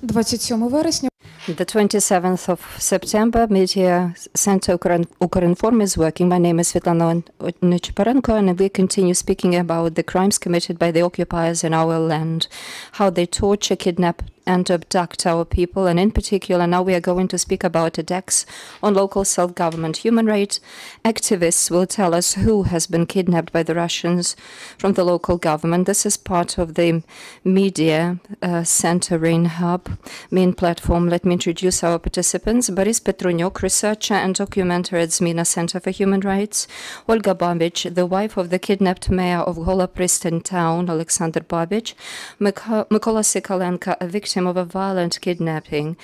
27 вересня. The 27th of September, Media Center Ukrinform is working. My name is Svetlana Necheparenko, and we continue speaking about the crimes committed by the occupiers in our land, how they torture, kidnap, and abduct our people, and in particular now we are going to speak about attacks on local self-government. Human rights activists will tell us who has been kidnapped by the Russians from the local government. This is part of the Media Center Hub main platform. Let me introduce our participants. Borys Petrunyok, researcher and documenter at ZMINA Center for Human Rights. Olga Babich, the wife of the kidnapped mayor of Holaya Prystan town, Oleksandr Babich. Mykola Sikalenko, a victim of a violent kidnapping,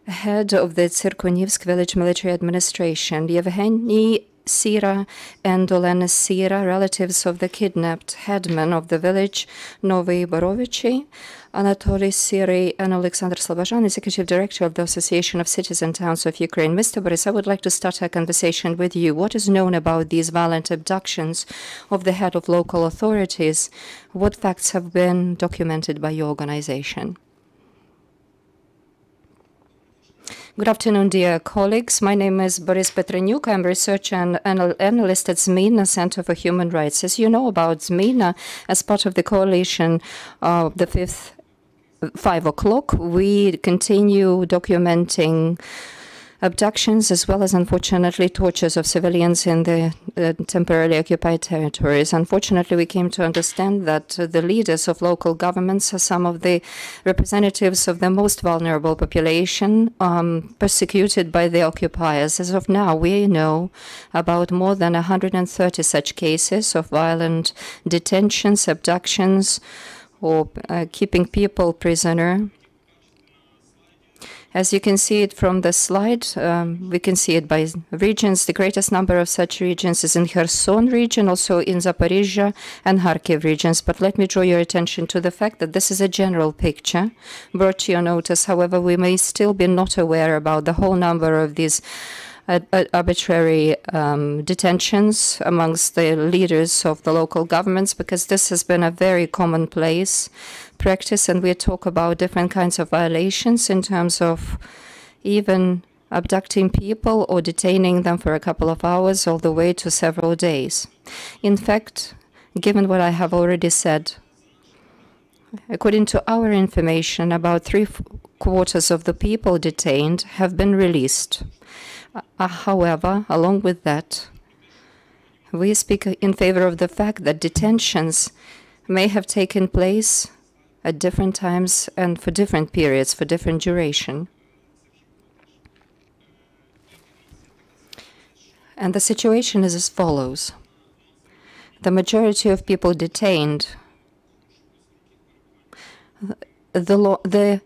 head of the Tsirkunivsk village military administration. Yevhenii Syriy and Olena Syra, relatives of the kidnapped headman of the village Novi Borovychy. Anatoliy Syriy and Oleksandr Slobozhan, executive director of the Association of Cities and Towns of Ukraine. Mr. Borys, I would like to start our conversation with you. What is known about these violent abductions of the head of local authorities? What facts have been documented by your organization? Good afternoon, dear colleagues. My name is Borys Petrunyok. I'm a researcher and analyst at ZMINA Center for Human Rights. As you know about ZMINA, as part of the coalition of the 5 o'clock, we continue documenting abductions as well as, unfortunately, tortures of civilians in the temporarily occupied territories. Unfortunately, we came to understand that the leaders of local governments are some of the representatives of the most vulnerable population persecuted by the occupiers. As of now, we know about more than 130 such cases of violent detentions, abductions, or keeping people prisoner. As you can see it from the slide, we can see it by regions. The greatest number of such regions is in Kherson region, also in Zaporizhia and Kharkiv regions. But let me draw your attention to the fact that this is a general picture brought to your notice. However, we may still be not aware about the whole number of these arbitrary detentions amongst the leaders of the local governments, because this has been a very commonplace practice, and we talk about different kinds of violations in terms of even abducting people or detaining them for a couple of hours all the way to several days. In fact, given what I have already said, according to our information, about 3/4 of the people detained have been released. However, along with that, we speak in favor of the fact that detentions may have taken place at different times and for different periods, for different duration. And the situation is as follows. The majority of people detained, the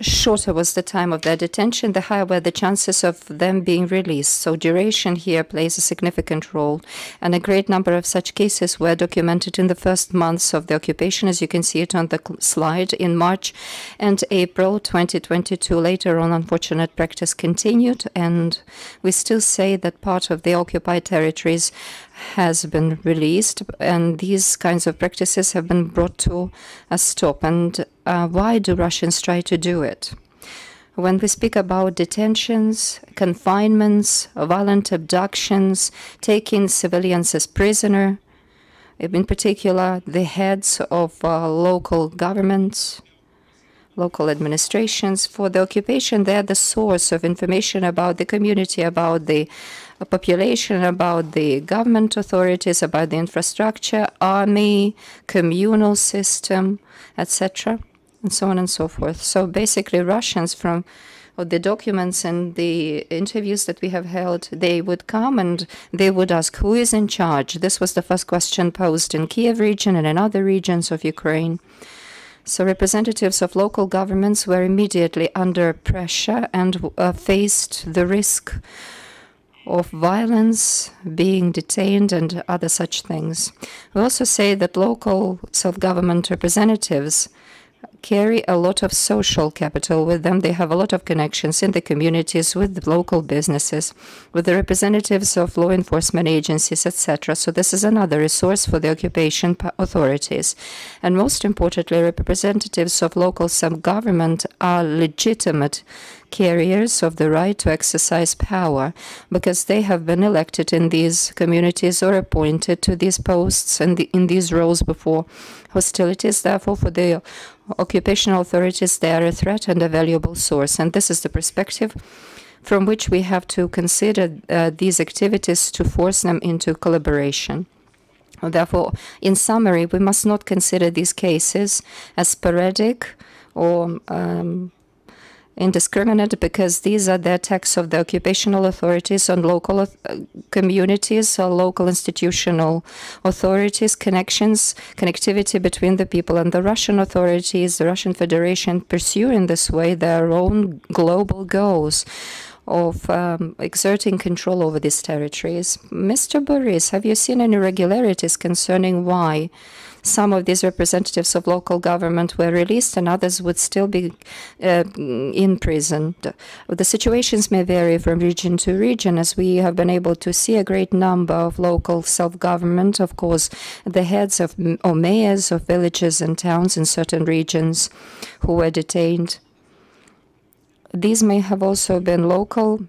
shorter was the time of their detention, the higher were the chances of them being released. So duration here plays a significant role. And a great number of such cases were documented in the first months of the occupation, as you can see it on the slide, in March and April 2022. Later on, unfortunate practice continued, and we still say that part of the occupied territories has been released, and these kinds of practices have been brought to a stop. And why do Russians try to do it? When we speak about detentions, confinements, violent abductions, taking civilians as prisoner, in particular the heads of local governments, local administrations, for the occupation, they're the source of information about the community, about the population, about the government authorities, about the infrastructure, army, communal system, etc., and so on and so forth. So basically, Russians, from the documents and the interviews that we have held, they would come and they would ask, who is in charge? This was the first question posed in Kiev region and in other regions of Ukraine. So representatives of local governments were immediately under pressure and faced the risk of violence, being detained, and other such things. We also say that local self-government representatives carry a lot of social capital with them. They have a lot of connections in the communities, with the local businesses, with the representatives of law enforcement agencies, etc. So this is another resource for the occupation authorities. And most importantly, representatives of local self-government are legitimate carriers of the right to exercise power, because they have been elected in these communities or appointed to these posts and in these roles before hostilities. Therefore, for the occupational authorities, they are a threat and a valuable source. And this is the perspective from which we have to consider these activities to force them into collaboration. Therefore, in summary, we must not consider these cases as sporadic or indiscriminate, because these are the attacks of the occupational authorities on local communities or local institutional authorities, connectivity between the people. And the Russian authorities, the Russian Federation, pursue in this way their own global goals of exerting control over these territories. Mr. Borys, have you seen any irregularities concerning why some of these representatives of local government were released and others would still be in prison? The situations may vary from region to region, as we have been able to see a great number of local self-government, of course, the heads of or mayors of villages and towns in certain regions who were detained. These may have also been local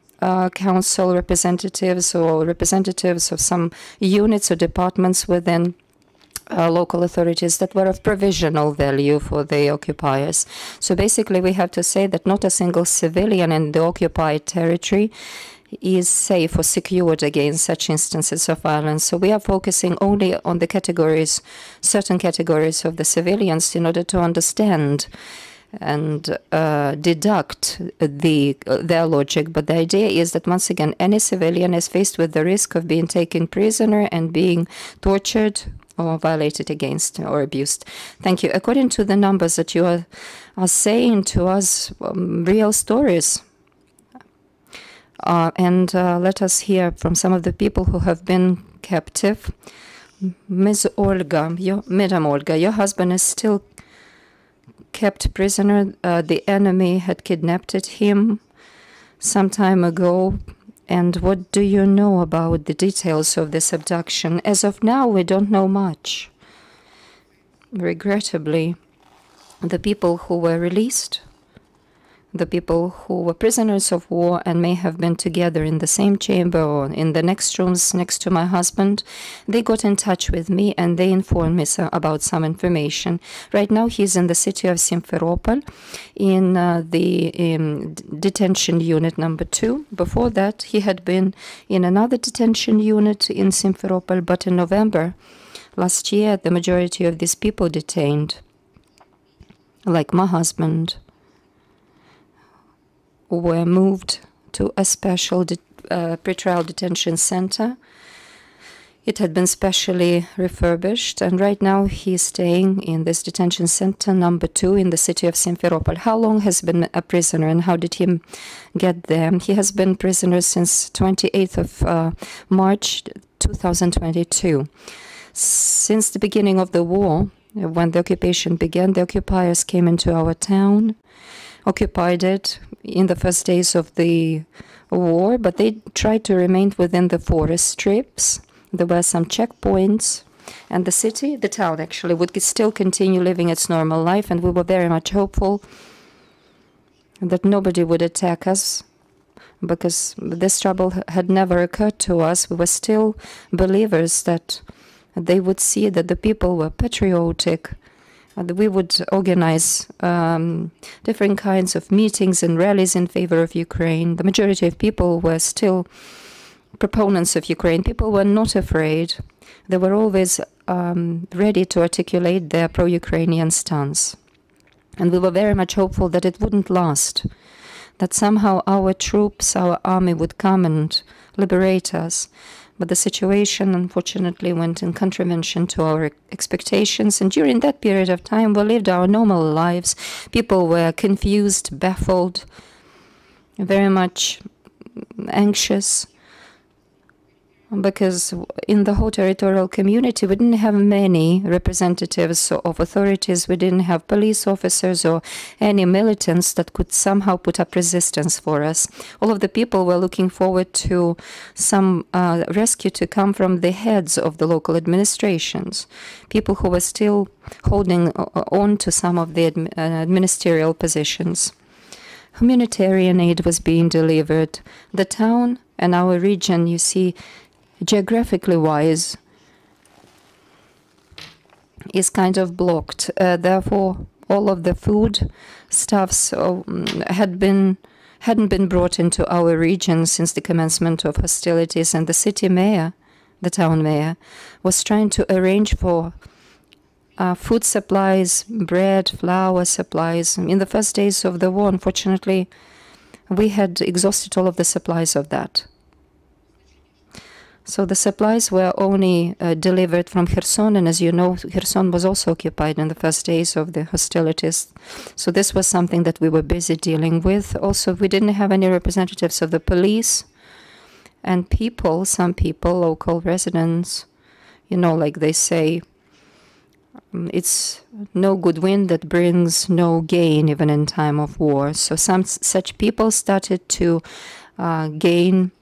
council representatives or representatives of some units or departments within local authorities that were of provisional value for the occupiers. So basically, we have to say that not a single civilian in the occupied territory is safe or secured against such instances of violence. So we are focusing only on the categories, certain categories of the civilians, in order to understand and deduct their logic. But the idea is that, once again, any civilian is faced with the risk of being taken prisoner and being tortured or violated against or abused. Thank you. According to the numbers that you are saying to us, real stories. And let us hear from some of the people who have been captive. Ms. Olga, Madam Olga, your husband is still kept prisoner. The enemy had kidnapped him some time ago. And what do you know about the details of this abduction? As of now, we don't know much. Regrettably, the people who were released, the people who were prisoners of war and may have been together in the same chamber or in the next rooms next to my husband, they got in touch with me and they informed me about some information. Right now, he's in the city of Simferopol in the detention unit number 2. Before that, he had been in another detention unit in Simferopol, but in November last year, the majority of these people detained, like my husband, were moved to a special pretrial detention center. It had been specially refurbished, and right now he's staying in this detention center number 2 in the city of Simferopol. How long has been a prisoner, and how did he get there? He has been prisoner since 28th of March 2022. Since the beginning of the war, when the occupation began, the occupiers came into our town, occupied it in the first days of the war, but they tried to remain within the forest strips. There were some checkpoints, and the city, the town actually, would still continue living its normal life, and we were very much hopeful that nobody would attack us, because this trouble had never occurred to us. We were still believers that they would see that the people were patriotic. We would organize different kinds of meetings and rallies in favor of Ukraine. The majority of people were still proponents of Ukraine. People were not afraid. They were always ready to articulate their pro-Ukrainian stance. And we were very much hopeful that it wouldn't last, that somehow our troops, our army would come and liberate us. But the situation, unfortunately, went in contravention to our expectations. And during that period of time, we lived our normal lives. People were confused, baffled, very much anxious. because in the whole territorial community, we didn't have many representatives of authorities. We didn't have police officers or any militants that could somehow put up resistance for us. All of the people were looking forward to some rescue to come from the heads of the local administrations, people who were still holding on to some of the ministerial positions. Humanitarian aid was being delivered. The town and our region, you see, geographically wise, is kind of blocked. Therefore, all of the food stuffs hadn't been brought into our region since the commencement of hostilities, and the city mayor, the town mayor, was trying to arrange for food supplies, bread, flour supplies. In the first days of the war, unfortunately, we had exhausted all of the supplies of that. So the supplies were only delivered from Kherson, and as you know, Kherson was also occupied in the first days of the hostilities. So this was something that we were busy dealing with. Also, we didn't have any representatives of the police and people, some people, local residents, you know, like they say, it's no good wind that brings no gain even in time of war. So some such people started to gain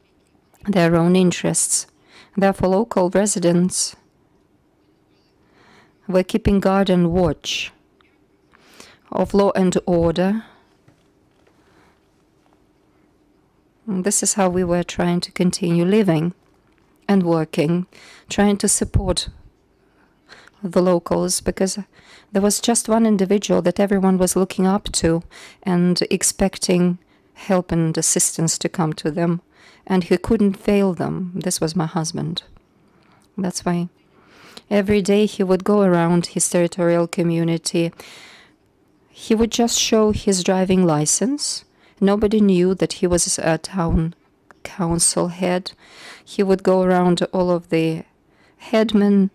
their own interests. Therefore, local residents were keeping guard and watch of law and order. And this is how we were trying to continue living and working, trying to support the locals, because there was just one individual that everyone was looking up to and expecting help and assistance to come to them. And he couldn't fail them. This was my husband. That's why every day he would go around his territorial community. He would just show his driving license. Nobody knew that he was a town council head. He would go around all of the headmen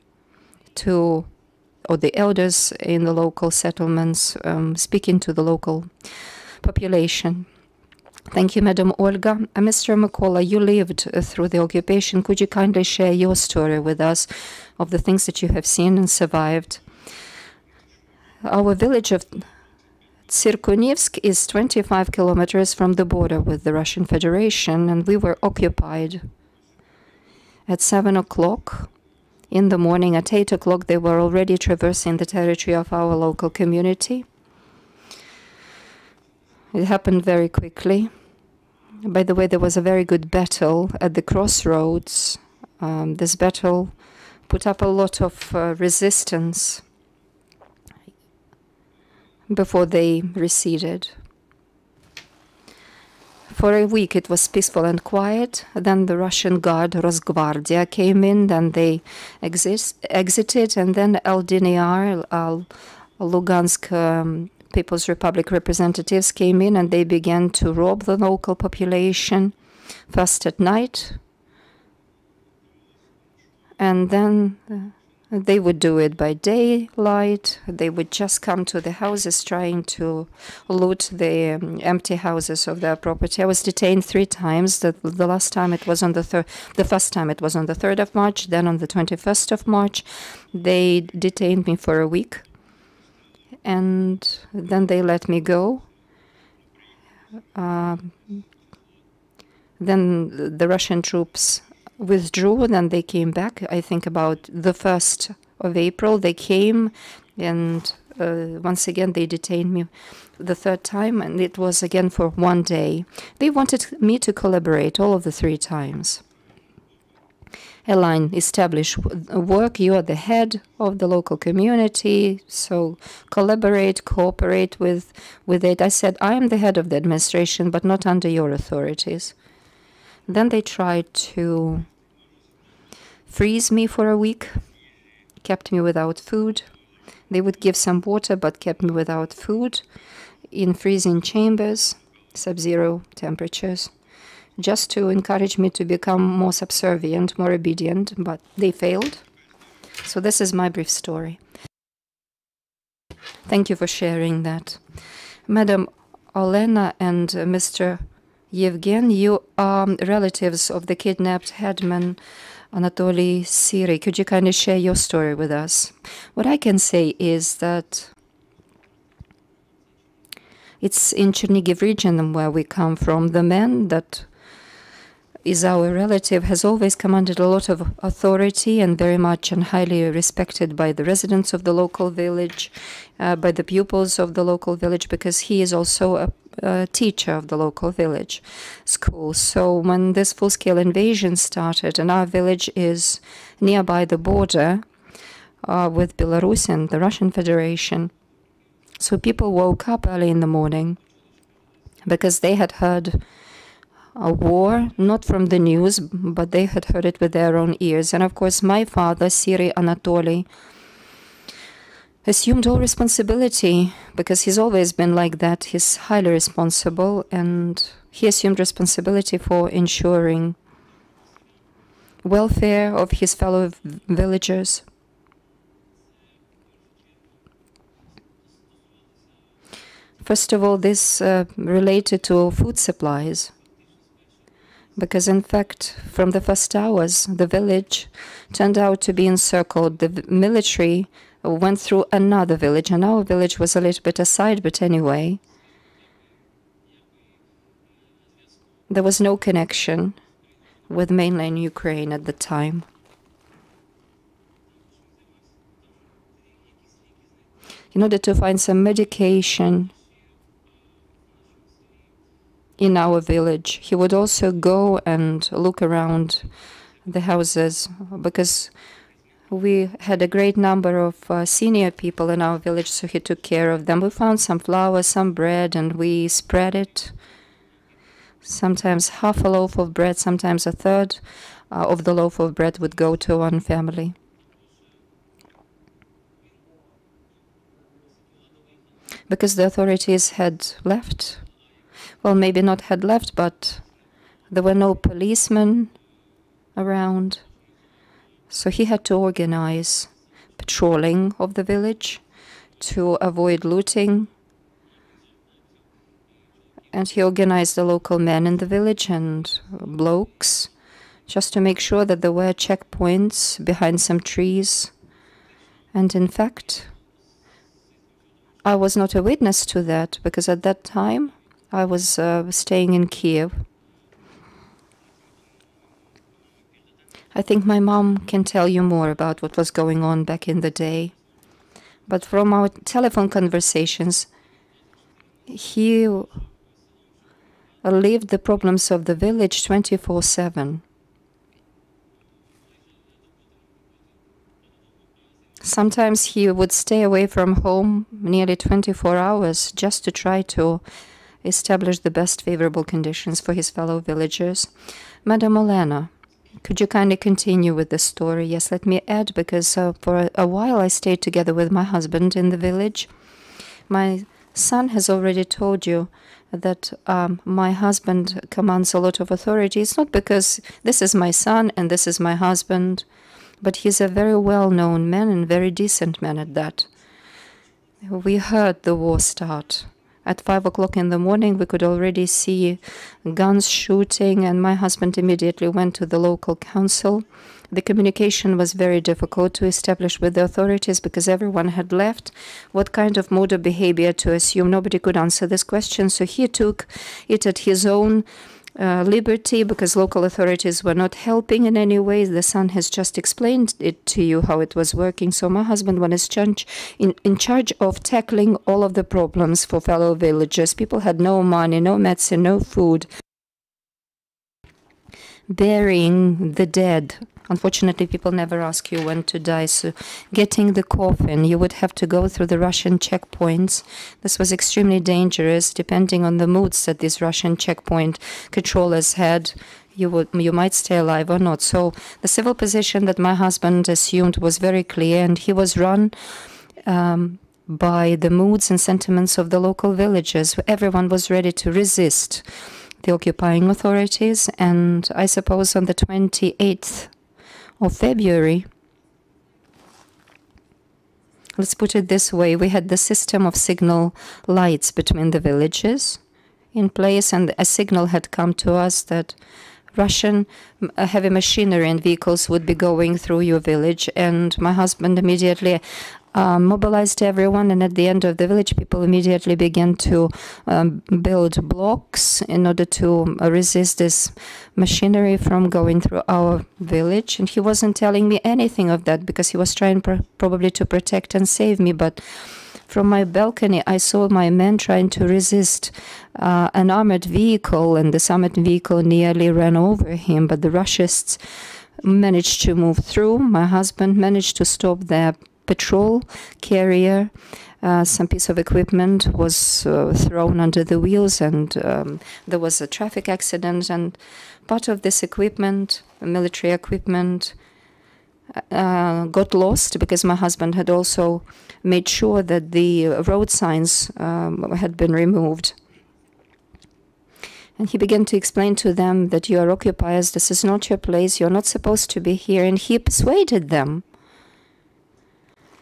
or the elders in the local settlements, speaking to the local population. Thank you, Madam Olga. Mr. Mykola, you lived through the occupation. Could you kindly share your story with us of the things that you have seen and survived? Our village of Tsirkunivsk is 25 kilometers from the border with the Russian Federation, and we were occupied. At 7 o'clock in the morning, at 8 o'clock, they were already traversing the territory of our local community. It happened very quickly. By the way, there was a very good battle at the crossroads. This battle put up a lot of resistance before they receded. For a week it was peaceful and quiet. Then the Russian Guard, Rosgvardia, came in, then they exited, and then LDNR, Lugansk People's Republic representatives came in, and they began to rob the local population, first at night, and then they would do it by daylight. They would just come to the houses trying to loot the empty houses of their property. I was detained 3 times. The last time it was on the first time it was on the 3rd of March, then on the 21st of March. They detained me for a week, and then they let me go. Then the Russian troops withdrew, then they came back. I think about the 1st of April they came, and once again they detained me the 3rd time, and it was again for 1 day. They wanted me to collaborate all of the 3 times. A line, establish work, you are the head of the local community, so collaborate, cooperate with it. I said, I am the head of the administration, but not under your authorities. Then they tried to freeze me for a week, kept me without food. They would give some water, but kept me without food in freezing chambers, sub-zero temperatures, just to encourage me to become more subservient, more obedient, but they failed. So this is my brief story. Thank you for sharing that. Madam Olena and Mr. Yevgen, you are relatives of the kidnapped headman Anatoliy Syriy, could you kindly share your story with us? What I can say is that it's in Chernihiv Region where we come from. The man that is our relative has always commanded a lot of authority and very much and highly respected by the residents of the local village, by the pupils of the local village, because he is also a teacher of the local village school. So when this full-scale invasion started, and our village is nearby the border with Belarus and the Russian Federation, so people woke up early in the morning because they had heard a war, not from the news, but they had heard it with their own ears. And of course, my father, Syriy Anatoly, assumed all responsibility because he's always been like that. He's highly responsible, and he assumed responsibility for ensuring welfare of his fellow villagers. First of all, this related to food supplies. Because in fact, from the first hours, the village turned out to be encircled. The military went through another village, and our village was a little bit aside, but anyway, there was no connection with mainland Ukraine at the time. In order to find some medication in our village, he would also go and look around the houses, because we had a great number of senior people in our village, so he took care of them. We found some flour, some bread, and we spread it. Sometimes half a loaf of bread, sometimes a third of the loaf of bread would go to one family. Because the authorities had left. Well, maybe not had left, but there were no policemen around. So he had to organize patrolling of the village to avoid looting. And he organized the local men in the village and blokes just to make sure that there were checkpoints behind some trees. And in fact, I was not a witness to that, because at that time I was staying in Kiev. I think my mom can tell you more about what was going on back in the day. But from our telephone conversations, he lived the problems of the village 24/7. Sometimes he would stay away from home nearly 24 hours just to try to establish the best favorable conditions for his fellow villagers. Madam Olena, could you kindly continue with the story? Yes, let me add, because for a while I stayed together with my husband in the village. My son has already told you that my husband commands a lot of authority. It's not because this is my son and this is my husband, but he's a very well-known man and very decent man at that. We heard the war start. At 5 o'clock in the morning, we could already see guns shooting, and my husband immediately went to the local council. The communication was very difficult to establish with the authorities because everyone had left. What kind of mode of behavior to assume? Nobody could answer this question, so he took it at his own liberty, because local authorities were not helping in any way. The son has just explained it to you how it was working. So my husband was in charge of tackling all of the problems for fellow villagers. People had no money, no medicine, no food. Burying the dead. Unfortunately, people never ask you when to die, so getting the coffin, you would have to go through the Russian checkpoints. This was extremely dangerous, depending on the moods that these Russian checkpoint controllers had. You might stay alive or not. So the civil position that my husband assumed was very clear, and he was run by the moods and sentiments of the local villagers. Everyone was ready to resist the occupying authorities, and I suppose on the 28th of February, let's put it this way, we had the system of signal lights between the villages in place, and a signal had come to us that Russian heavy machinery and vehicles would be going through your village. And my husband immediately mobilized everyone, and at the end of the village, people immediately began to build blocks in order to resist this machinery from going through our village. And he wasn't telling me anything of that because he was trying probably to protect and save me. But from my balcony, I saw my men trying to resist an armored vehicle, and this armored vehicle nearly ran over him. But the Russians managed to move through. My husband managed to stop their patrol carrier. Some piece of equipment was thrown under the wheels, and there was a traffic accident, and part of this equipment, military equipment, got lost because my husband had also made sure that the road signs had been removed. And he began to explain to them that you are occupiers, this is not your place, you're not supposed to be here, and he persuaded them.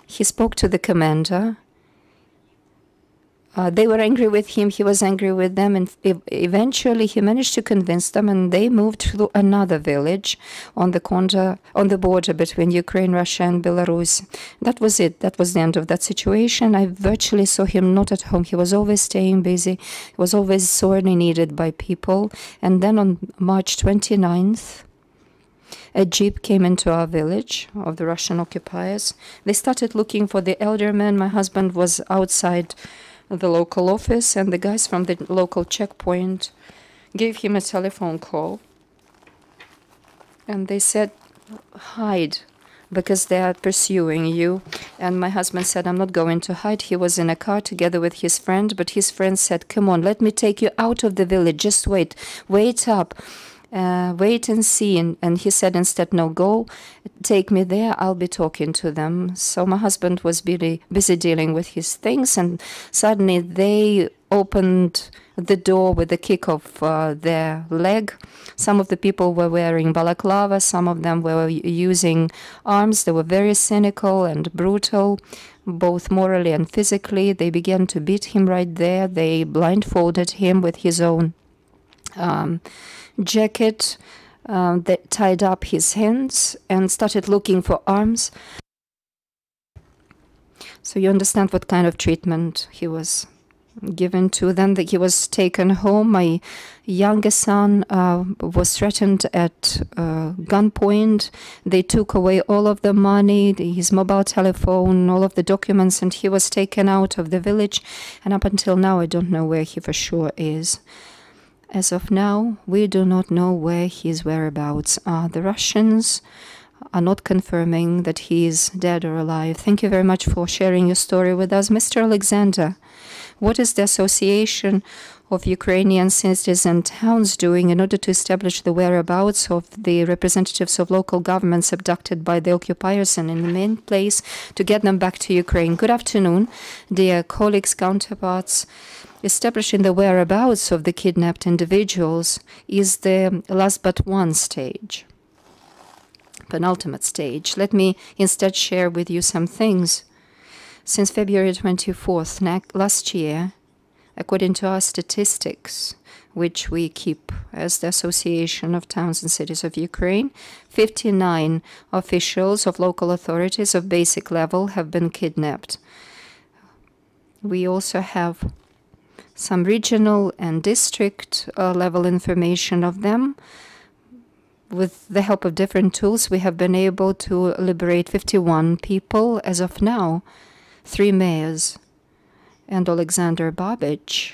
He spoke to the commander. They were angry with him, he was angry with them, and eventually he managed to convince them, and they moved to another village on the border between Ukraine, Russia, and Belarus. That was it. That was the end of that situation. I virtually saw him not at home. He was always staying busy. He was always sorely needed by people. And then on March 29th, a jeep came into our village of the Russian occupiers. They started looking for the elder man. My husband was outside the local office, and the guys from the local checkpoint gave him a telephone call. And they said, hide, because they are pursuing you. And my husband said, I'm not going to hide. He was in a car together with his friend, but his friend said, come on, let me take you out of the village. Just wait up. Wait and see. And he said instead, no, go, take me there, I'll be talking to them. So my husband was busy dealing with his things, and suddenly they opened the door with the kick of their leg. Some of the people were wearing balaclava, some of them were using arms. They were very cynical and brutal, both morally and physically. They began to beat him right there. They blindfolded him with his own jacket. They tied up his hands and started looking for arms. So you understand what kind of treatment he was given to them. That he was taken home. My youngest son was threatened at gunpoint. They took away all of the money, his mobile telephone, all of the documents, and he was taken out of the village. And up until now, I don't know where he for sure is. As of now, we do not know where his whereabouts are. The Russians are not confirming that he is dead or alive. Thank you very much for sharing your story with us. Mr. Alexander, what is the Association of Ukrainian cities and towns doing in order to establish the whereabouts of the representatives of local governments abducted by the occupiers, and in the main place to get them back to Ukraine? Good afternoon, dear colleagues, counterparts. Establishing the whereabouts of the kidnapped individuals is the last but one stage, penultimate stage. Let me instead share with you some things. Since February 24th last year, according to our statistics, which we keep as the Association of Towns and Cities of Ukraine, 59 officials of local authorities of basic level have been kidnapped. We also have some regional and district level information of them. With the help of different tools, we have been able to liberate 51 people as of now, 3 mayors, and Oleksandr Babich,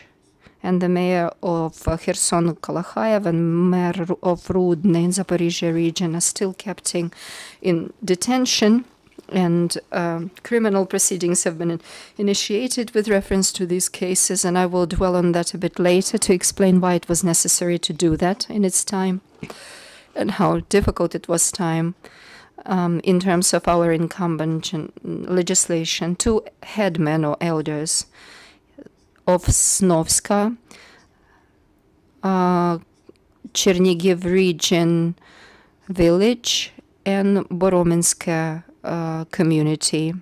and the mayor of Kherson, Kolokhayev, and mayor of Rudny in Zaporizhia region are still kept in detention. And criminal proceedings have been initiated with reference to these cases, and I will dwell on that a bit later to explain why it was necessary to do that in its time and how difficult it was time in terms of our incumbent legislation. 2 headmen or elders of Snovska, Chernihiv Region village, and Borominska community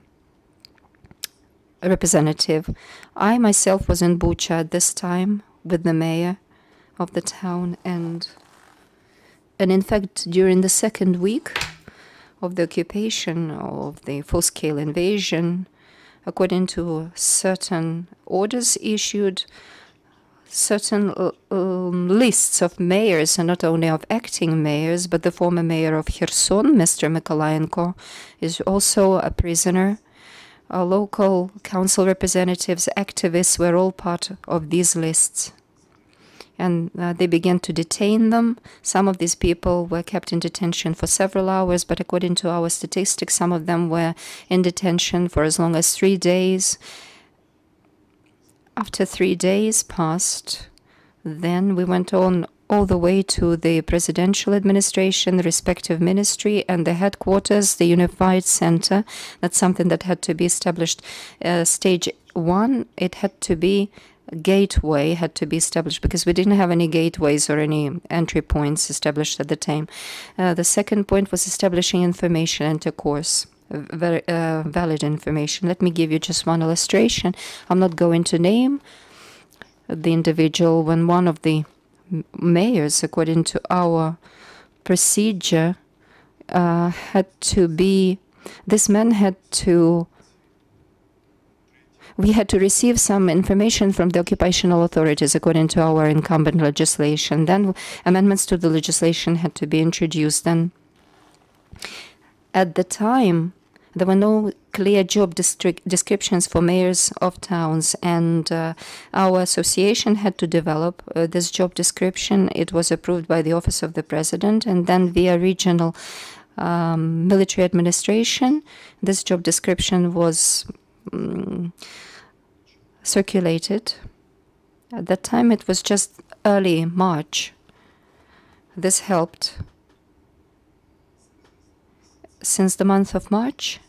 representative. I myself was in Bucha at this time with the mayor of the town, and And in fact, during the second week of the occupation, of the full-scale invasion, according to certain orders issued, certain lists of mayors, and not only of acting mayors, but the former mayor of Kherson, Mr. Sikalenko, is also a prisoner. Local council representatives, activists were all part of these lists. And they began to detain them. Some of these people were kept in detention for several hours, but according to our statistics, some of them were in detention for as long as 3 days. After 3 days passed, then we went on all the way to the presidential administration, the respective ministry, and the headquarters, the Unified Center. That's something that had to be established. Stage 1, it had to be gateway had to be established because we didn't have any gateways or any entry points established at the time. The second point was establishing information intercourse, very valid information. Let me give you just one illustration. I'm not going to name the individual. When one of the mayors, according to our procedure, had to be, this man had to, we had to receive some information from the occupational authorities according to our incumbent legislation. Then amendments to the legislation had to be introduced. Then at the time, there were no clear job descriptions for mayors of towns, and our association had to develop this job description. It was approved by the Office of the President, and then via regional military administration, this job description was circulated. At that time, it was just early March. This helped. Since the month of March,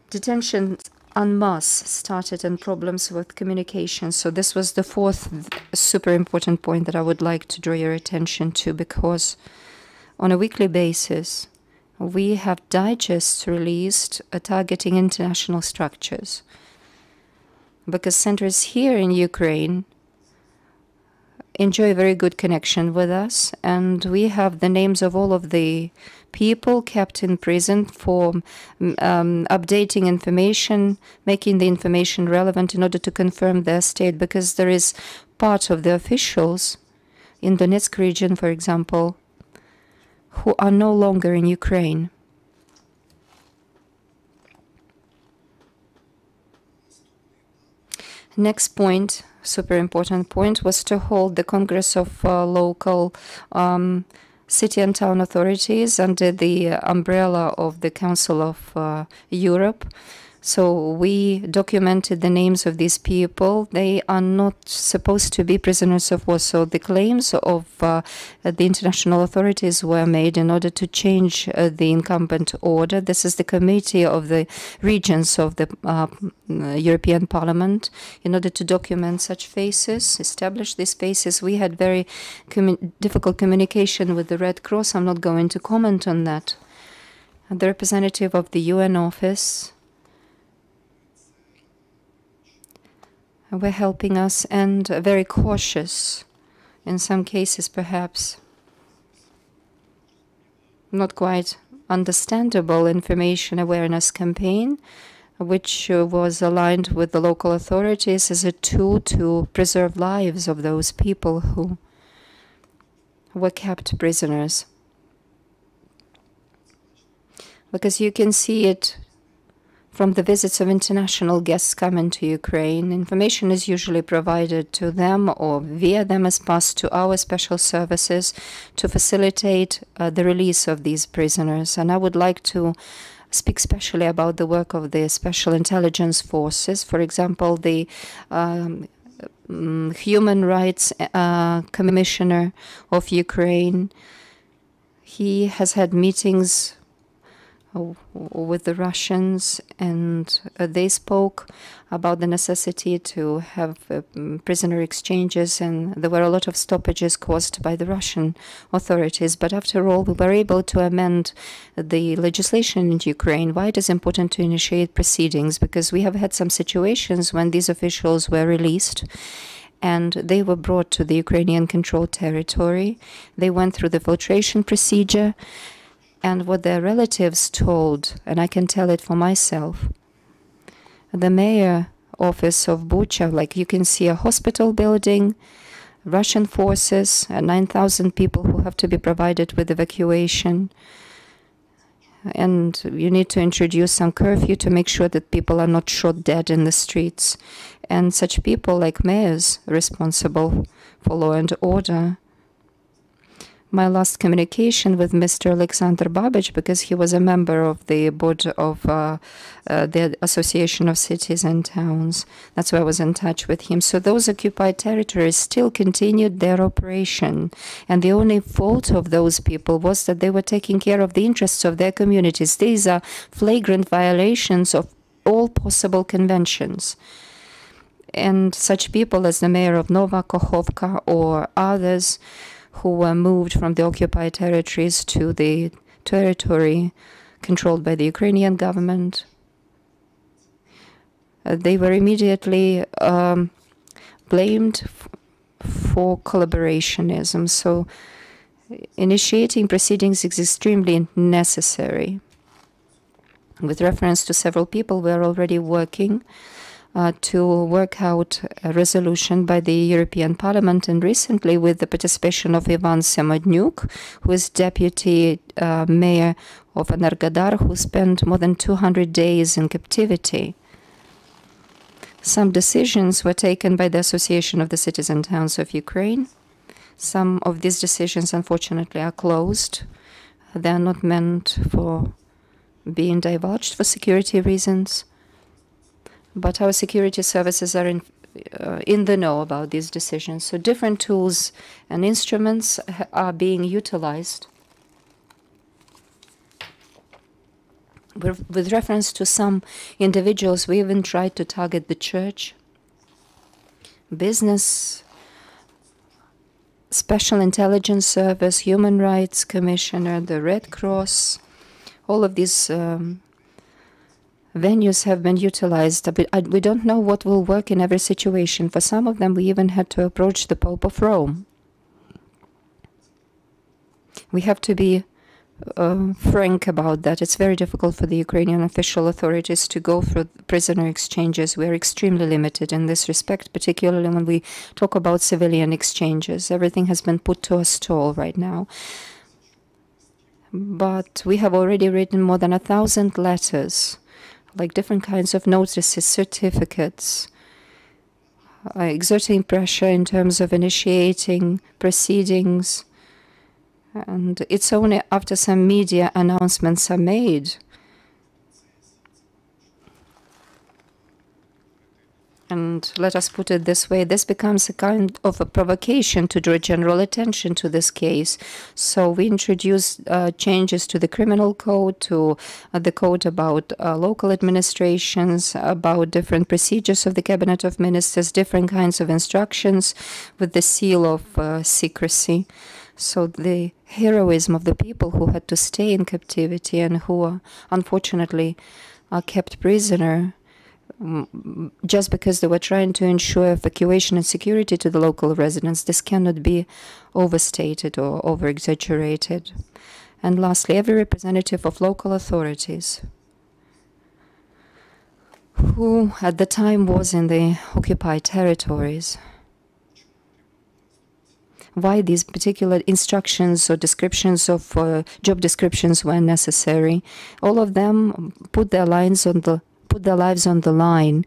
detention en masse started and problems with communication. So this was the fourth super important point that I would like to draw your attention to, because on a weekly basis, we have digests released targeting international structures, because centers here in Ukraine enjoy a very good connection with us, and we have the names of all of the people kept in prison for updating information, making the information relevant in order to confirm their state, because there is part of the officials in the Donetsk region, for example, who are no longer in Ukraine. Next point, super important point, was to hold the Congress of local city and town authorities under the umbrella of the Council of Europe. So we documented the names of these people. They are not supposed to be prisoners of war. So the claims of the international authorities were made in order to change the incumbent order. This is the Committee of the Regions of the European Parliament. In order to document such faces, establish these faces, we had very difficult communication with the Red Cross. I'm not going to comment on that. The representative of the UN office were helping us, and very cautious, in some cases perhaps not quite understandable information awareness campaign, which was aligned with the local authorities as a tool to preserve lives of those people who were kept prisoners. Because you can see it from the visits of international guests coming to Ukraine. Information is usually provided to them or via them as passed to our special services to facilitate the release of these prisoners. And I would like to speak specially about the work of the special intelligence forces. For example, the Human Rights Commissioner of Ukraine, he has had meetings with the Russians, and they spoke about the necessity to have prisoner exchanges, and there were a lot of stoppages caused by the Russian authorities. But after all, we were able to amend the legislation in Ukraine. Why it is important to initiate proceedings? Because we have had some situations when these officials were released, and they were brought to the Ukrainian-controlled territory. They went through the filtration procedure, and what their relatives told, and I can tell it for myself, the mayor office of Bucha, like you can see a hospital building, Russian forces, 9,000 people who have to be provided with evacuation. And you need to introduce some curfew to make sure that people are not shot dead in the streets. And such people like mayors responsible for law and order. My last communication with Mr. Oleksandr Babich, because he was a member of the board of the Association of Cities and Towns. That's why I was in touch with him. So those occupied territories still continued their operation. And the only fault of those people was that they were taking care of the interests of their communities. These are flagrant violations of all possible conventions. And such people as the mayor of Nova Kakhovka or others who were moved from the occupied territories to the territory controlled by the Ukrainian government, they were immediately blamed for collaborationism. So initiating proceedings is extremely necessary. With reference to several people, we are already working to work out a resolution by the European Parliament, and recently with the participation of Ivan Semodnyuk, who is deputy mayor of Energodar, who spent more than 200 days in captivity. Some decisions were taken by the Association of the Cities and Towns of Ukraine. Some of these decisions, unfortunately, are closed. They are not meant for being divulged for security reasons. But our security services are in the know about these decisions. So different tools and instruments are being utilized. With reference to some individuals, we even tried to target the church, business, Special Intelligence Service, Human Rights Commissioner, the Red Cross. All of these venues have been utilized, but we don't know what will work in every situation. For some of them, we even had to approach the Pope of Rome. We have to be frank about that. It's very difficult for the Ukrainian official authorities to go through prisoner exchanges. We are extremely limited in this respect, particularly when we talk about civilian exchanges. Everything has been put to a stall right now. But we have already written more than 1,000 letters, like different kinds of notices, certificates, exerting pressure in terms of initiating proceedings. And it's only after some media announcements are made and let us put it this way, this becomes a kind of a provocation to draw general attention to this case. So we introduced changes to the criminal code, to the code about local administrations, about different procedures of the Cabinet of Ministers, different kinds of instructions with the seal of secrecy. So the heroism of the people who had to stay in captivity and who unfortunately are kept prisoner just because they were trying to ensure evacuation and security to the local residents, this cannot be overstated or over-exaggerated. And lastly, every representative of local authorities who at the time was in the occupied territories, why these particular instructions or descriptions of job descriptions were necessary. All of them put their lives on the line.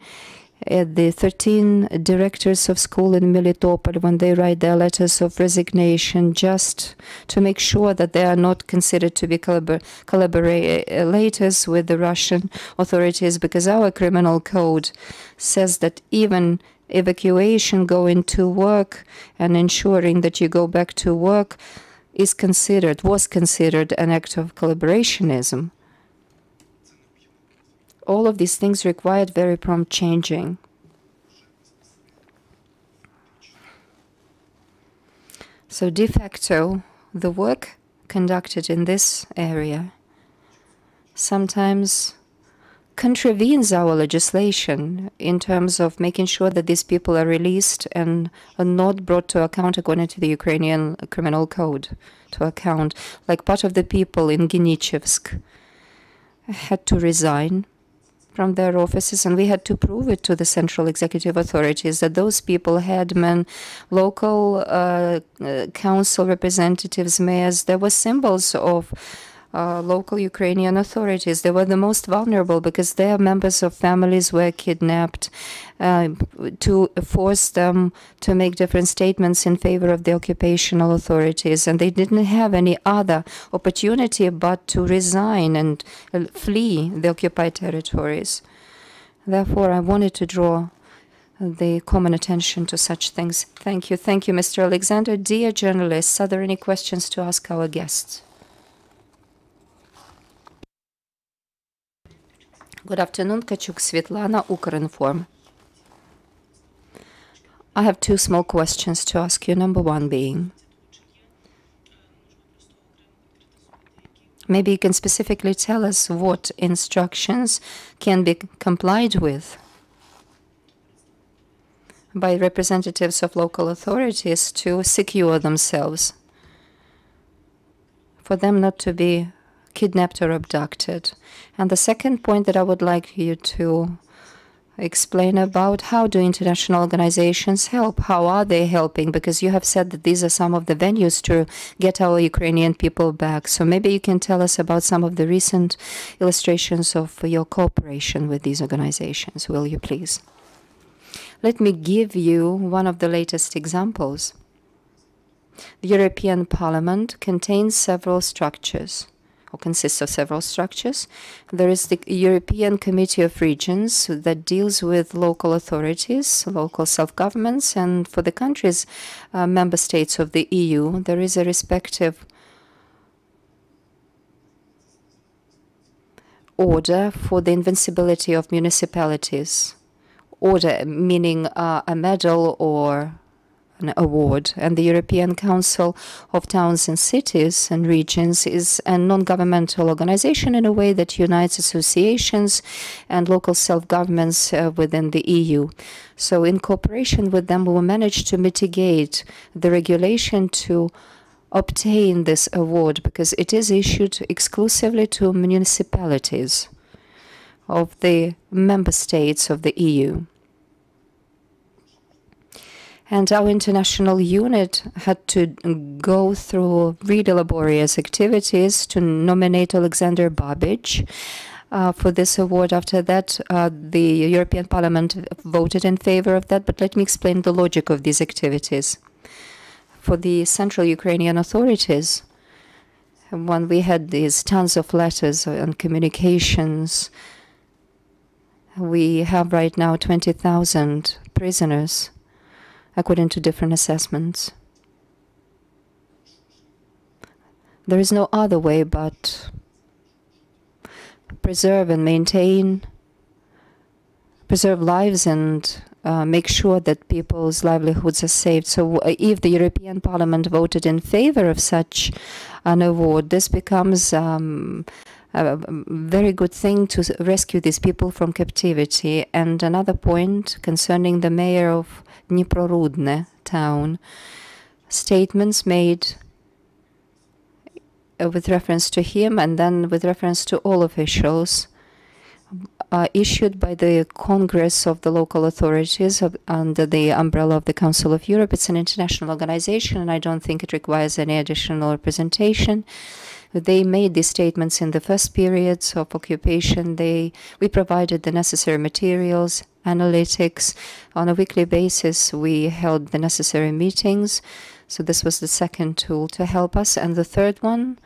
The 13 directors of school in Melitopol, when they write their letters of resignation, just to make sure that they are not considered to be collaborators with the Russian authorities, because our criminal code says that even evacuation, going to work and ensuring that you go back to work was considered an act of collaborationism. All of these things required very prompt changing. So de facto, the work conducted in this area sometimes contravenes our legislation in terms of making sure that these people are released and are not brought to account according to the Ukrainian criminal code to account. Like part of the people in Genichevsk had to resign from their offices, and we had to prove it to the central executive authorities that those people, headmen, local council representatives, mayors, there were symbols of local Ukrainian authorities. They were the most vulnerable because their members of families were kidnapped to force them to make different statements in favor of the occupational authorities. And they didn't have any other opportunity but to resign and flee the occupied territories. Therefore, I wanted to draw the common attention to such things. Thank you. Thank you, Mr. Alexander. Dear journalists, are there any questions to ask our guests? Good afternoon, Kachuk Svetlana, Ukrinform. I have two small questions to ask you. Number one being, maybe you can specifically tell us what instructions can be complied with by representatives of local authorities to secure themselves, for them not to be kidnapped or abducted. And the second point that I would like you to explain about, how do international organizations help? How are they helping? Because you have said that these are some of the venues to get our Ukrainian people back. So maybe you can tell us about some of the recent illustrations of your cooperation with these organizations, will you please? Let me give you one of the latest examples. The European Parliament contains several structures, or consists of several structures. There is the European Committee of Regions that deals with local authorities, local self-governments, and for the countries, member states of the EU, there is a respective order for the invincibility of municipalities. Order meaning a medal or an award. And the European Council of Towns and Cities and Regions is a non-governmental organization in a way that unites associations and local self-governments within the EU. So in cooperation with them, we will manage to mitigate the regulation to obtain this award, because it is issued exclusively to municipalities of the member states of the EU. And our international unit had to go through really laborious activities to nominate Oleksandr Babich for this award. After that, the European Parliament voted in favor of that. But let me explain the logic of these activities. For the central Ukrainian authorities, when we had these tons of letters and communications, we have right now 20,000 prisoners, according to different assessments. There is no other way but preserve and maintain, preserve lives and make sure that people's livelihoods are saved. So if the European Parliament voted in favor of such an award, this becomes a very good thing to rescue these people from captivity. And another point concerning the mayor of Dniprorudne town, statements made with reference to him and then with reference to all officials issued by the Congress of the local authorities under the umbrella of the Council of Europe. It's an international organization, and I don't think it requires any additional representation. They made these statements in the first periods of occupation. We provided the necessary materials, analytics. On a weekly basis, we held the necessary meetings. So this was the second tool to help us. And the third one,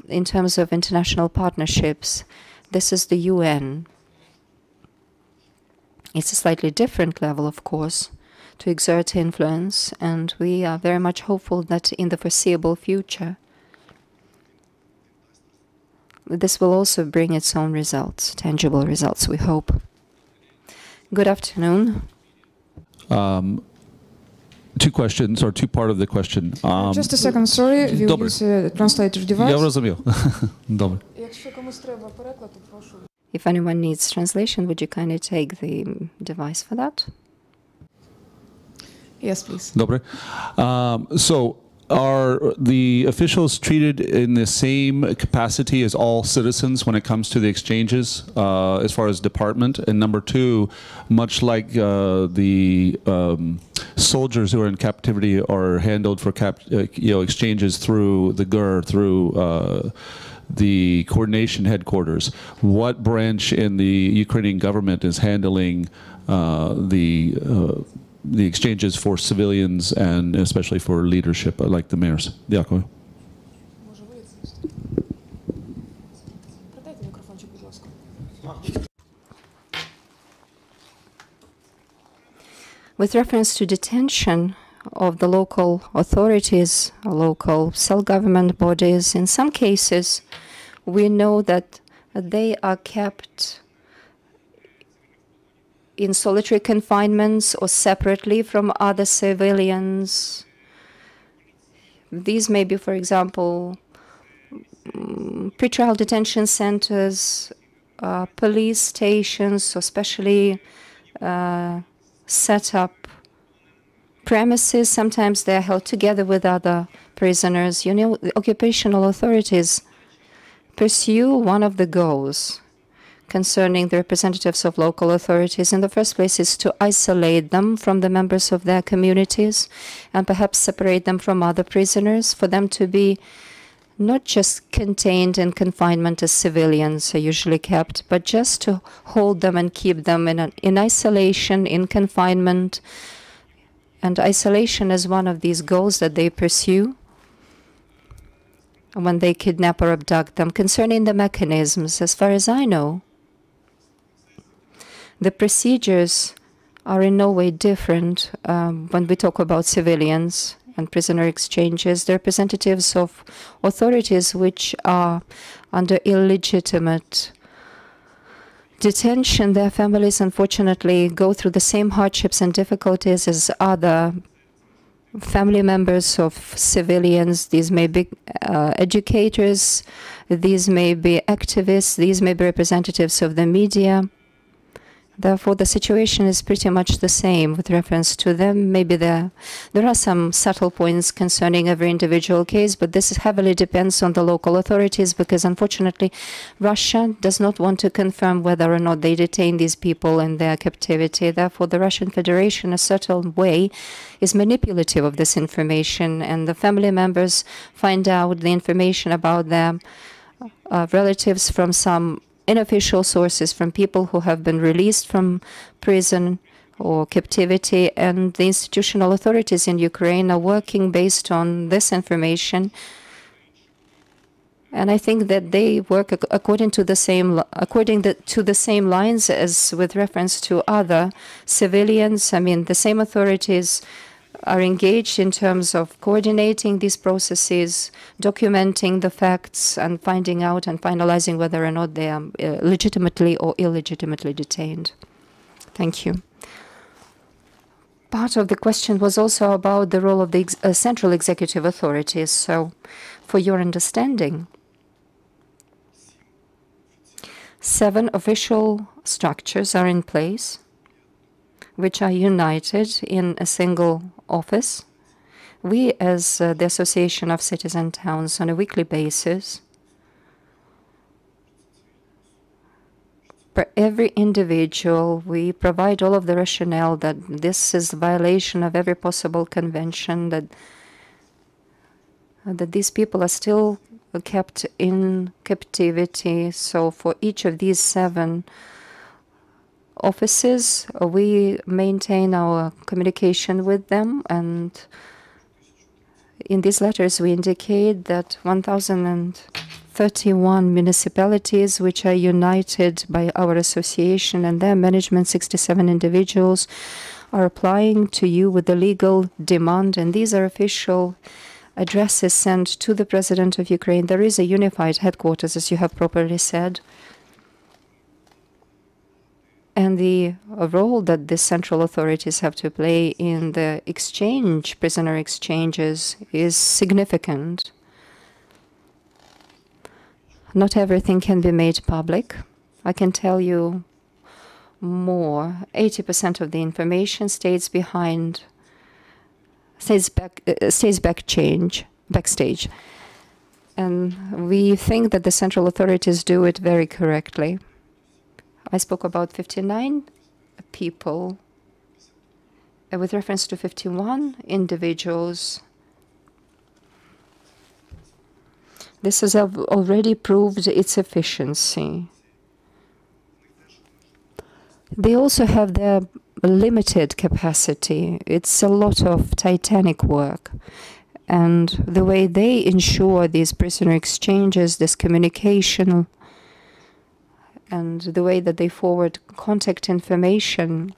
in terms of international partnerships, this is the UN. It's a slightly different level, of course, to exert influence. And we are very much hopeful that in the foreseeable future, this will also bring its own results, tangible results, we hope. Good afternoon. Two questions, or two part of the question. Just a second, sorry, we'll use a translator device. Я розумів. Добре. If anyone needs translation, would you kindly take the device for that? Yes, please. Добре. So are the officials treated in the same capacity as all citizens when it comes to the exchanges, as far as department? And number two, much like the soldiers who are in captivity are handled for exchanges through the GUR, through the coordination headquarters, what branch in the Ukrainian government is handling the exchanges for civilians and especially for leadership, like the mayors? Дякую. With reference to detention of the local authorities, local self-government bodies, in some cases, we know that they are kept in solitary confinements or separately from other civilians. These may be, for example, pretrial detention centers, police stations, or specially set up premises. Sometimes they're held together with other prisoners. You know, the occupational authorities pursue one of the goals concerning the representatives of local authorities. In the first place is to isolate them from the members of their communities and perhaps separate them from other prisoners, for them to be not just contained in confinement as civilians are usually kept, but just to hold them and keep them in isolation, in confinement. And isolation is one of these goals that they pursue when they kidnap or abduct them. Concerning the mechanisms, as far as I know, the procedures are in no way different when we talk about civilians and prisoner exchanges. The representatives of authorities which are under illegitimate detention, their families unfortunately go through the same hardships and difficulties as other family members of civilians. These may be educators, these may be activists, these may be representatives of the media. Therefore, the situation is pretty much the same with reference to them. Maybe there are some subtle points concerning every individual case, but this heavily depends on the local authorities, because unfortunately, Russia does not want to confirm whether or not they detain these people in their captivity. Therefore, the Russian Federation, in a certain way, is manipulative of this information, and the family members find out the information about their relatives from some unofficial sources, from people who have been released from prison or captivity, and the institutional authorities in Ukraine are working based on this information. And I think that they work according to the same lines as with reference to other civilians. I mean, the same authorities are engaged in terms of coordinating these processes, documenting the facts, and finding out and finalizing whether or not they are legitimately or illegitimately detained. Thank you. Part of the question was also about the role of the central executive authorities. So, for your understanding, 7 official structures are in place, which are united in a single office. We, as the Association of Citizen Towns, on a weekly basis, for every individual, we provide all of the rationale that this is a violation of every possible convention, that these people are still kept in captivity. So for each of these 7 offices, we maintain our communication with them, and in these letters we indicate that 1,031 municipalities which are united by our association and their management, 67 individuals, are applying to you with a legal demand, and these are official addresses sent to the President of Ukraine. There is a unified headquarters, as you have properly said. And the role that the central authorities have to play in the exchange, prisoner exchanges, is significant. Not everything can be made public. I can tell you more. 80% of the information stays backstage. And we think that the central authorities do it very correctly. I spoke about 59 people. With reference to 51 individuals, this has already proved its efficiency. They also have their limited capacity. It's a lot of titanic work. And the way they ensure these prisoner exchanges, this communication, and the way that they forward contact information,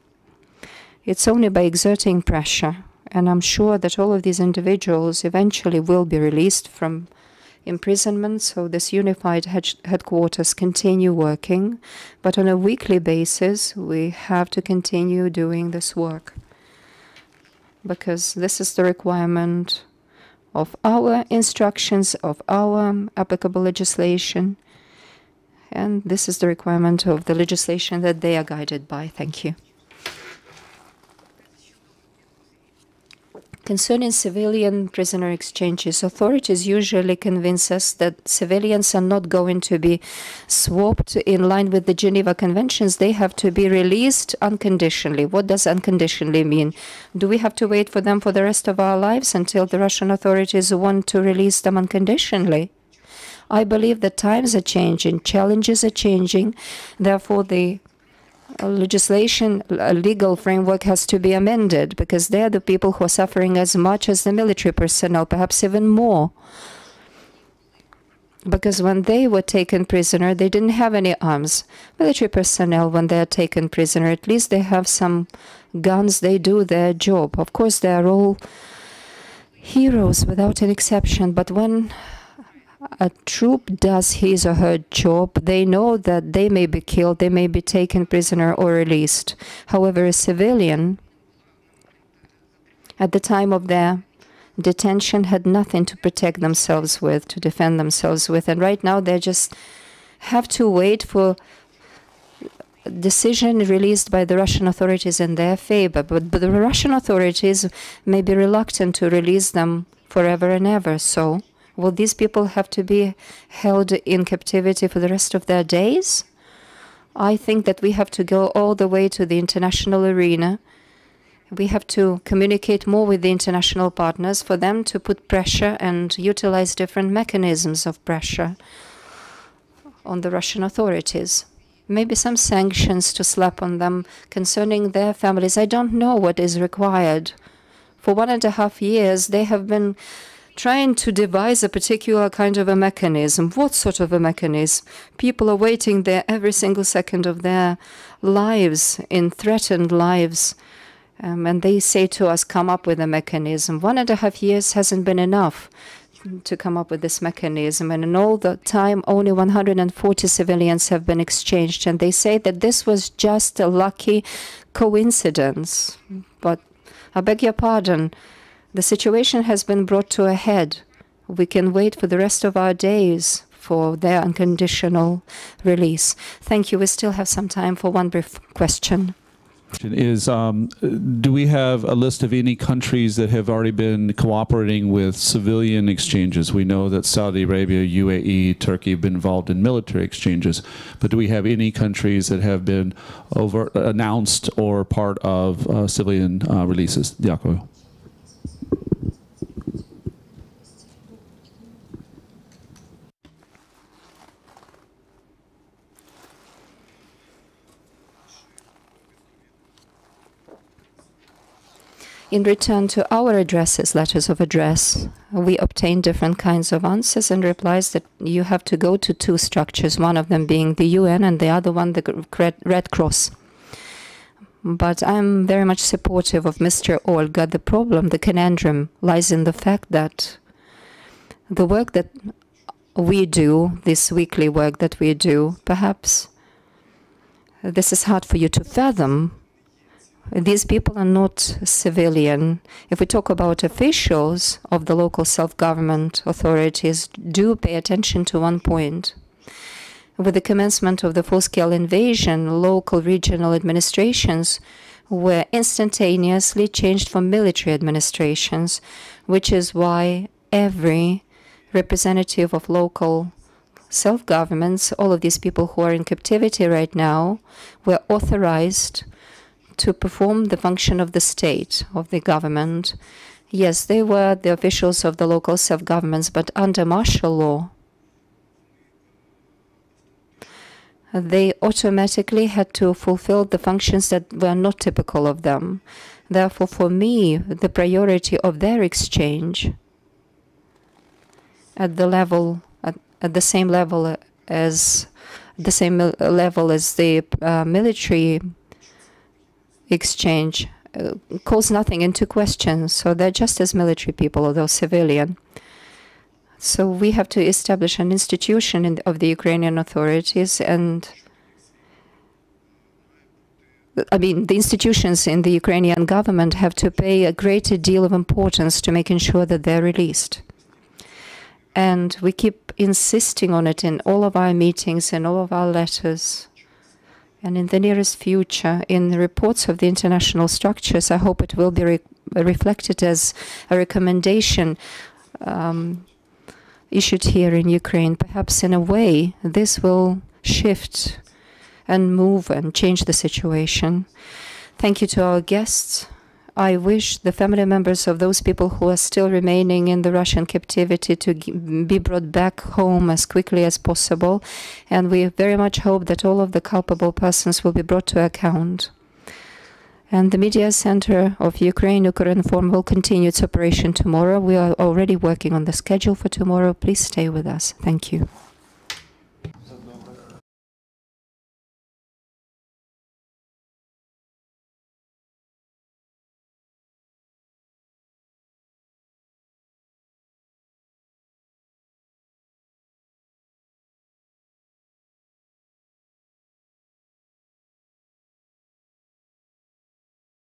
it's only by exerting pressure. And I'm sure that all of these individuals eventually will be released from imprisonment, so this unified headquarters continue working. But on a weekly basis, we have to continue doing this work, because this is the requirement of our instructions, of our applicable legislation, and this is the requirement of the legislation that they are guided by. Thank you. Concerning civilian prisoner exchanges, authorities usually convince us that civilians are not going to be swapped in line with the Geneva Conventions. They have to be released unconditionally. What does unconditionally mean? Do we have to wait for them for the rest of our lives until the Russian authorities want to release them unconditionally? I believe that times are changing, challenges are changing, therefore the legislation, legal framework has to be amended, because they're the people who are suffering as much as the military personnel, perhaps even more. Because when they were taken prisoner, they didn't have any arms. Military personnel, when they are taken prisoner, at least they have some guns, they do their job. Of course, they are all heroes without an exception, but when a troop does his or her job, they know that they may be killed, they may be taken prisoner or released. However, a civilian, at the time of their detention, had nothing to protect themselves with, to defend themselves with. And right now, they just have to wait for a decision released by the Russian authorities in their favor. But the Russian authorities may be reluctant to release them forever and ever. So will these people have to be held in captivity for the rest of their days? I think that we have to go all the way to the international arena. We have to communicate more with the international partners for them to put pressure and utilize different mechanisms of pressure on the Russian authorities. Maybe some sanctions to slap on them concerning their families. I don't know what is required. For 1.5 years, they have been trying to devise a particular kind of a mechanism. What sort of a mechanism? People are waiting there every single second of their lives, in threatened lives. And they say to us, come up with a mechanism. 1.5 years hasn't been enough to come up with this mechanism. And in all the time, only 140 civilians have been exchanged. And they say that this was just a lucky coincidence. But I beg your pardon. The situation has been brought to a head. We can wait for the rest of our days for their unconditional release. Thank you. We still have some time for one brief question. Do we have a list of any countries that have already been cooperating with civilian exchanges? We know that Saudi Arabia, UAE, Turkey have been involved in military exchanges, but do we have any countries that have been announced or part of civilian releases? Дякую. In return to our addresses, letters of address, we obtained different kinds of answers and replies that you have to go to two structures, one of them being the UN and the other one the Red Cross. But I'm very much supportive of Mr. Olga. The problem, the conundrum, lies in the fact that the work that we do, this weekly work that we do, perhaps this is hard for you to fathom. These people are not civilian. If we talk about officials of the local self-government authorities, do pay attention to one point. With the commencement of the full-scale invasion, local regional administrations were instantaneously changed from military administrations, which is why every representative of local self-governments, all of these people who are in captivity right now, were authorized to perform the function of the state, of the government. Yes, they were the officials of the local self-governments, but under martial law, they automatically had to fulfill the functions that were not typical of them. Therefore, for me, the priority of their exchange at the level, at the same level as the military exchange calls nothing into question. So they're just as military people, although civilian. So we have to establish an institution of the Ukrainian authorities, and I mean, the institutions in the Ukrainian government have to pay a greater deal of importance to making sure that they're released. And we keep insisting on it in all of our meetings and all of our letters. And in the nearest future, in the reports of the international structures, I hope it will be reflected as a recommendation issued here in Ukraine. Perhaps in a way, this will shift and move and change the situation. Thank you to our guests. I wish the family members of those people who are still remaining in the Russian captivity to be brought back home as quickly as possible. And we very much hope that all of the culpable persons will be brought to account. And the Media Center of Ukraine, Ukrinform, will continue its operation tomorrow. We are already working on the schedule for tomorrow. Please stay with us. Thank you.